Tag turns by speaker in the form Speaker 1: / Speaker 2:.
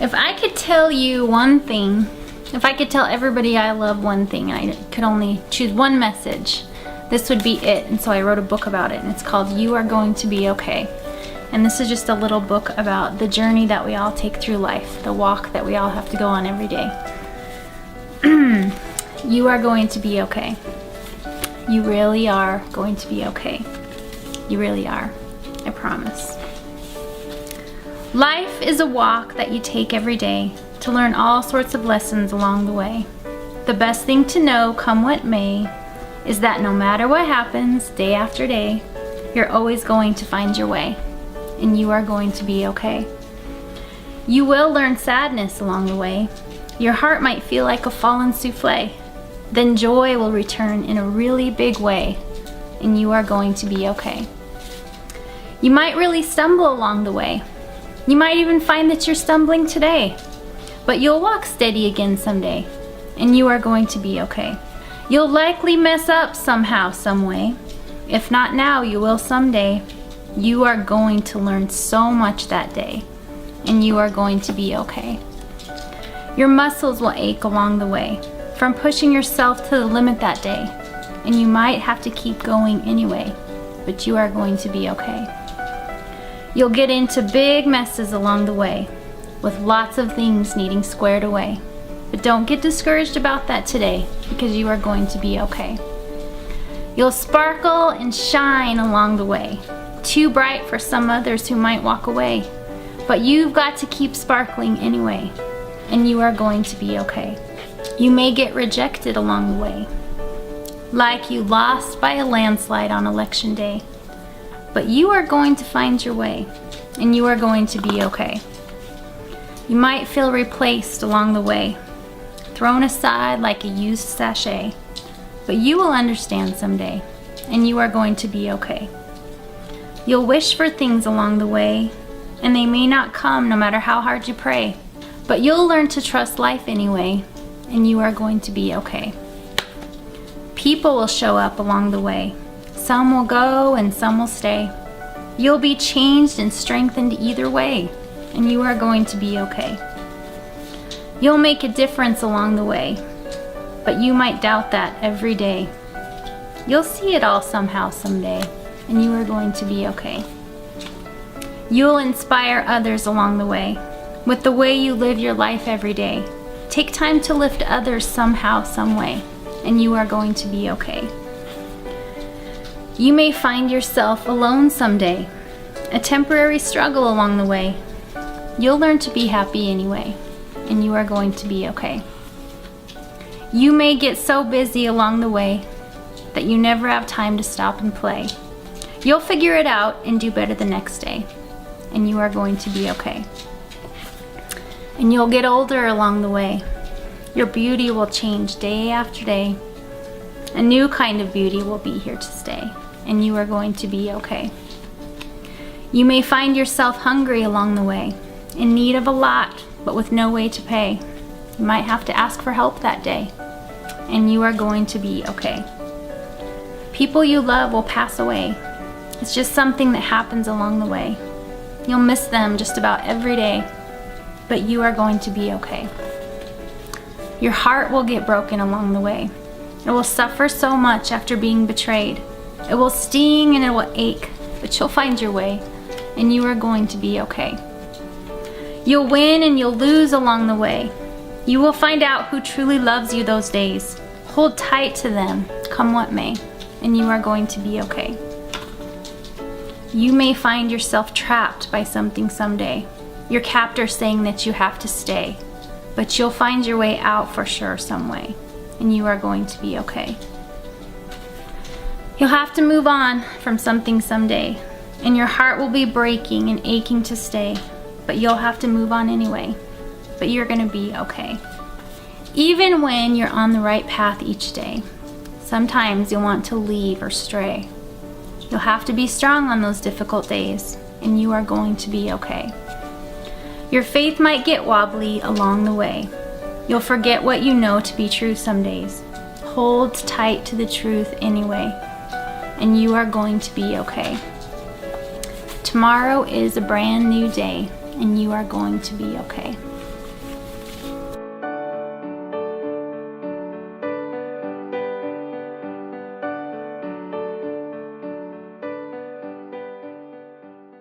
Speaker 1: If I could tell you one thing, if I could tell everybody I love one thing, and I could only choose one message, this would be it. And so I wrote a book about it, and it's called You Are Going to Be Okay. And this is just a little book about the journey that we all take through life, the walk that we all have to go on every day. You are going to be okay. You really are going to be okay. You really are. I promise. Life is a walk that you take every day to learn all sorts of lessons along the way. The best thing to know, come what may, is that no matter what happens day after day, you're always going to find your way, and you are going to be okay. You will learn sadness along the way. Your heart might feel like a fallen souffle. Then joy will return in a really big way, and you are going to be okay. You might really stumble along the way. You might even find that you're stumbling today, but you'll walk steady again someday, and you are going to be okay. You'll likely mess up somehow, some way. If not now, you will someday. You are going to learn so much that day, and you are going to be okay. Your muscles will ache along the way from pushing yourself to the limit that day, and you might have to keep going anyway, but you are going to be okay. You'll get into big messes along the way, with lots of things needing squared away. But don't get discouraged about that today, because you are going to be okay. You'll sparkle and shine along the way, too bright for some others who might walk away. But you've got to keep sparkling anyway, and you are going to be okay. You may get rejected along the way, like you lost by a landslide on election day. But you are going to find your way, and you are going to be okay. You might feel replaced along the way, thrown aside like a used sachet, but you will understand someday, and you are going to be okay. You'll wish for things along the way, and they may not come no matter how hard you pray, but you'll learn to trust life anyway, and you are going to be okay. People will show up along the way. Some will go and some will stay. You'll be changed and strengthened either way, and you are going to be okay. You'll make a difference along the way, but you might doubt that every day. You'll see it all somehow someday, and you are going to be okay. You'll inspire others along the way with the way you live your life every day. Take time to lift others somehow, some way, and you are going to be okay. You may find yourself alone someday, a temporary struggle along the way. You'll learn to be happy anyway, and you are going to be okay. You may get so busy along the way that you never have time to stop and play. You'll figure it out and do better the next day, and you are going to be okay. And you'll get older along the way. Your beauty will change day after day. A new kind of beauty will be here to stay, and you are going to be okay. You may find yourself hungry along the way, in need of a lot, but with no way to pay. You might have to ask for help that day, and you are going to be okay. People you love will pass away. It's just something that happens along the way. You'll miss them just about every day, but you are going to be okay. Your heart will get broken along the way. It will suffer so much after being betrayed. It will sting and it will ache, but you'll find your way, and you are going to be okay. You'll win and you'll lose along the way. You will find out who truly loves you those days. Hold tight to them, come what may, and you are going to be okay. You may find yourself trapped by something someday. Your captor saying that you have to stay, but you'll find your way out for sure some way, and you are going to be okay. You'll have to move on from something someday, and your heart will be breaking and aching to stay, but you'll have to move on anyway, but you're going to be okay. Even when you're on the right path each day, sometimes you'll want to leave or stray. You'll have to be strong on those difficult days, and you are going to be okay. Your faith might get wobbly along the way. You'll forget what you know to be true some days. Hold tight to the truth anyway, and you are going to be okay. Tomorrow is a brand new day, and you are going to be okay.